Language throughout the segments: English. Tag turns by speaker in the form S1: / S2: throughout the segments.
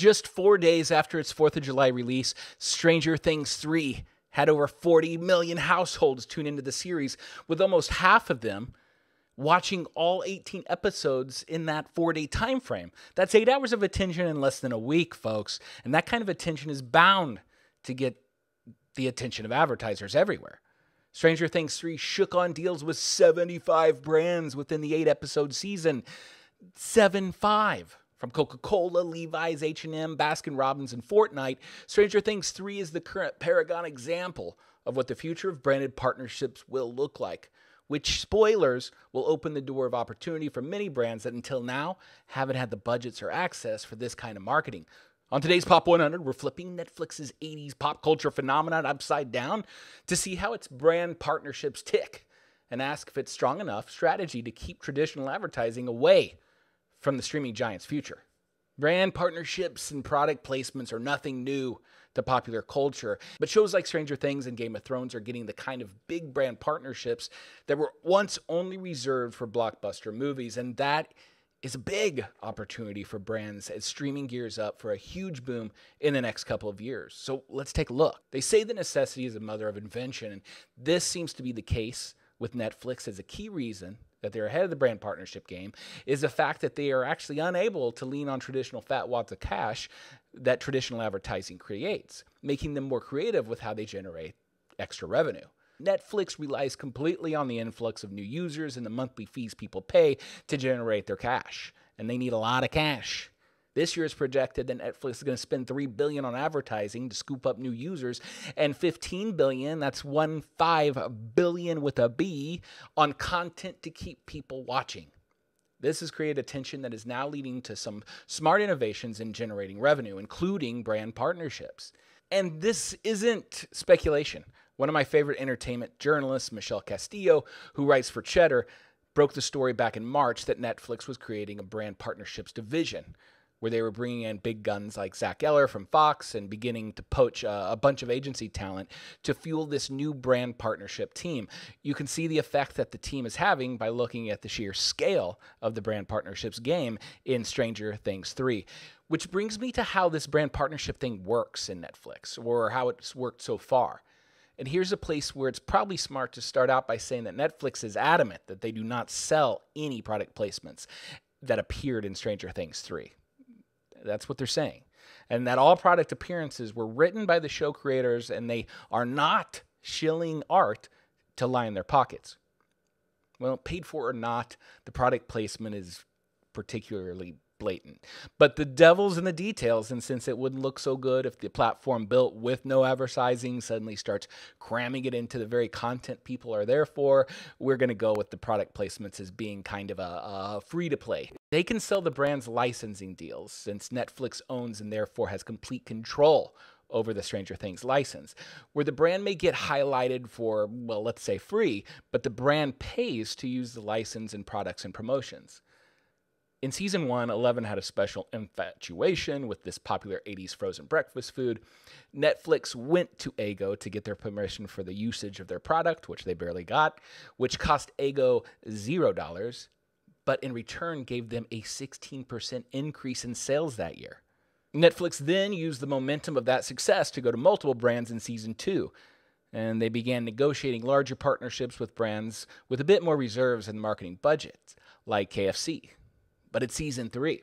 S1: Just 4 days after its 4th of July release, Stranger Things 3 had over 40 million households tune into the series, with almost half of them watching all 18 episodes in that 4-day time frame. That's 8 hours of attention in less than a week, folks. And that kind of attention is bound to get the attention of advertisers everywhere. Stranger Things 3 shook on deals with 75 brands within the 8-episode season. 75. From Coca-Cola, Levi's, H&M, Baskin-Robbins, and Fortnite, Stranger Things 3 is the current paragon example of what the future of branded partnerships will look like, which, spoilers, will open the door of opportunity for many brands that until now haven't had the budgets or access for this kind of marketing. On today's Pop 100, we're flipping Netflix's 80s pop culture phenomenon upside down to see how its brand partnerships tick and ask if it's strong enough strategy to keep traditional advertising away from the streaming giant's future. Brand partnerships and product placements are nothing new to popular culture, but shows like Stranger Things and Game of Thrones are getting the kind of big brand partnerships that were once only reserved for blockbuster movies, and that is a big opportunity for brands as streaming gears up for a huge boom in the next couple of years. So let's take a look. They say that necessity is the mother of invention, and this seems to be the case with Netflix, as a key reason that they're ahead of the brand partnership game is the fact that they are actually unable to lean on traditional fat wads of cash that traditional advertising creates, making them more creative with how they generate extra revenue. Netflix relies completely on the influx of new users and the monthly fees people pay to generate their cash, and they need a lot of cash. This year is projected that Netflix is going to spend $3 billion on advertising to scoop up new users, and $15 billion, that's 15 billion with a B, on content to keep people watching. This has created a tension that is now leading to some smart innovations in generating revenue, including brand partnerships. And this isn't speculation. One of my favorite entertainment journalists, Michelle Castillo, who writes for Cheddar, broke the story back in March that Netflix was creating a brand partnerships division, where they were bringing in big guns like Zach Eller from Fox and beginning to poach a bunch of agency talent to fuel this new brand partnership team. You can see the effect that the team is having by looking at the sheer scale of the brand partnerships game in Stranger Things 3. Which brings me to how this brand partnership thing works in Netflix, or how it's worked so far. And here's a place where it's probably smart to start out by saying that Netflix is adamant that they do not sell any product placements that appeared in Stranger Things 3. That's what they're saying. And that all product appearances were written by the show creators, and they are not shilling art to line their pockets. Well, paid for or not, the product placement is particularly blatant. But the devil's in the details, and since it wouldn't look so good if the platform built with no advertising suddenly starts cramming it into the very content people are there for, we're going to go with the product placements as being kind of a free-to-play. They can sell the brand's licensing deals, since Netflix owns and therefore has complete control over the Stranger Things license, where the brand may get highlighted for, well, let's say free, but the brand pays to use the license in products and promotions. In Season 1, Eleven had a special infatuation with this popular 80s frozen breakfast food. Netflix went to Eggo to get their permission for the usage of their product, which they barely got, which cost Eggo $0, but in return gave them a 16% increase in sales that year. Netflix then used the momentum of that success to go to multiple brands in Season 2, and they began negotiating larger partnerships with brands with a bit more reserves and marketing budgets, like KFC. But it's Season 3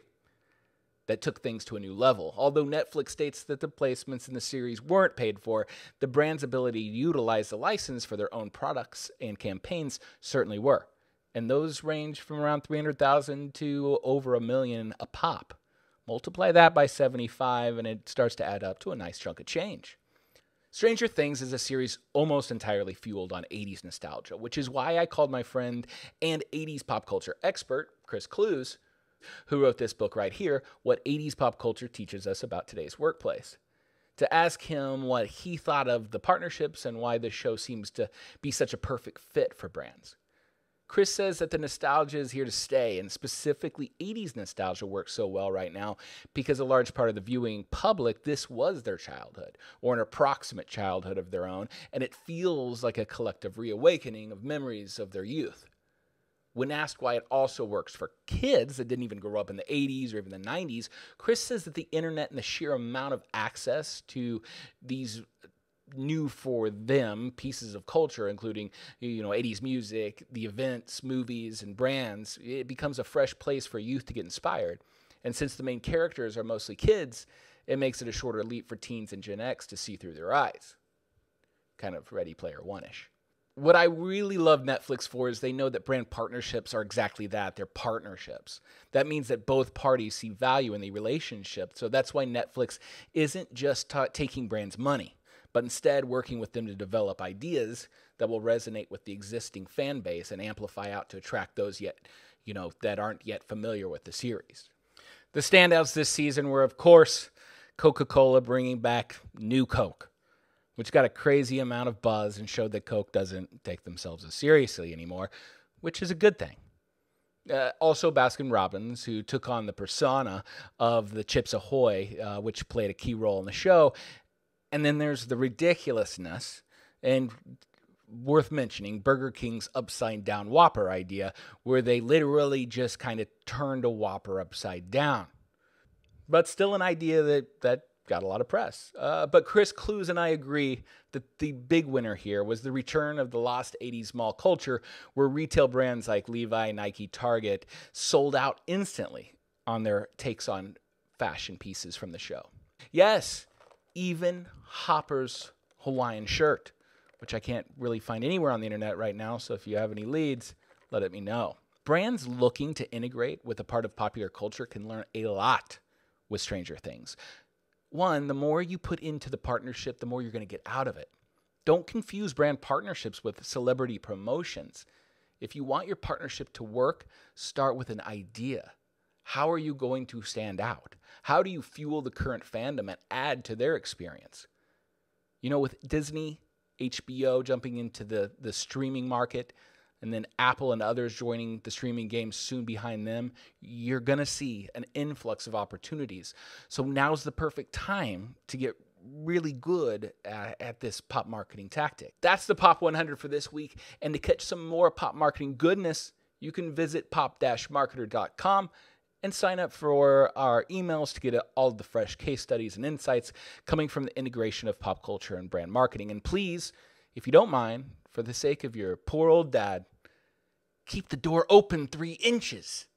S1: that took things to a new level. Although Netflix states that the placements in the series weren't paid for, the brand's ability to utilize the license for their own products and campaigns certainly were. And those range from around 300,000 to over $1 million a pop. Multiply that by 75 and it starts to add up to a nice chunk of change. Stranger Things is a series almost entirely fueled on 80s nostalgia, which is why I called my friend and 80s pop culture expert, Chris Clues, who wrote this book right here, What 80s Pop Culture Teaches Us About Today's Workplace, to ask him what he thought of the partnerships and why the show seems to be such a perfect fit for brands. Chris says that the nostalgia is here to stay, and specifically 80s nostalgia works so well right now because a large part of the viewing public, this was their childhood, or an approximate childhood of their own, and it feels like a collective reawakening of memories of their youth. When asked why it also works for kids that didn't even grow up in the 80s or even the 90s, Chris says that the internet and the sheer amount of access to these new for them pieces of culture, including 80s music, the events, movies, and brands, it becomes a fresh place for youth to get inspired. And since the main characters are mostly kids, it makes it a shorter leap for teens and Gen X to see through their eyes. Kind of Ready Player One-ish. What I really love Netflix for is they know that brand partnerships are exactly that. They're partnerships. That means that both parties see value in the relationship. So that's why Netflix isn't just taking brands' money, but instead working with them to develop ideas that will resonate with the existing fan base and amplify out to attract those that aren't yet familiar with the series. The standouts this season were, of course, Coca-Cola bringing back New Coke, which got a crazy amount of buzz and showed that Coke doesn't take themselves as seriously anymore, which is a good thing. Also, Baskin-Robbins, who took on the persona of the Chips Ahoy, which played a key role in the show. And then there's the ridiculousness, and worth mentioning, Burger King's upside-down Whopper idea, where they literally just kind of turned a Whopper upside down. But still an idea that got a lot of press. But Chris Clues and I agree that the big winner here was the return of the lost 80s mall culture, where retail brands like Levi, Nike, Target sold out instantly on their takes on fashion pieces from the show. Yes, even Hopper's Hawaiian shirt, which I can't really find anywhere on the internet right now, so if you have any leads, let me know. Brands looking to integrate with a part of popular culture can learn a lot with Stranger Things. One, the more you put into the partnership, the more you're going to get out of it. Don't confuse brand partnerships with celebrity promotions. If you want your partnership to work, start with an idea. How are you going to stand out? How do you fuel the current fandom and add to their experience? With Disney, HBO jumping into the streaming market, and then Apple and others joining the streaming game soon behind them, you're going to see an influx of opportunities. So now's the perfect time to get really good at this pop marketing tactic. That's the Pop 100 for this week. And to catch some more pop marketing goodness, you can visit pop-marketer.com and sign up for our emails to get all of the fresh case studies and insights coming from the integration of pop culture and brand marketing. And please, if you don't mind, for the sake of your poor old dad, keep the door open 3 inches.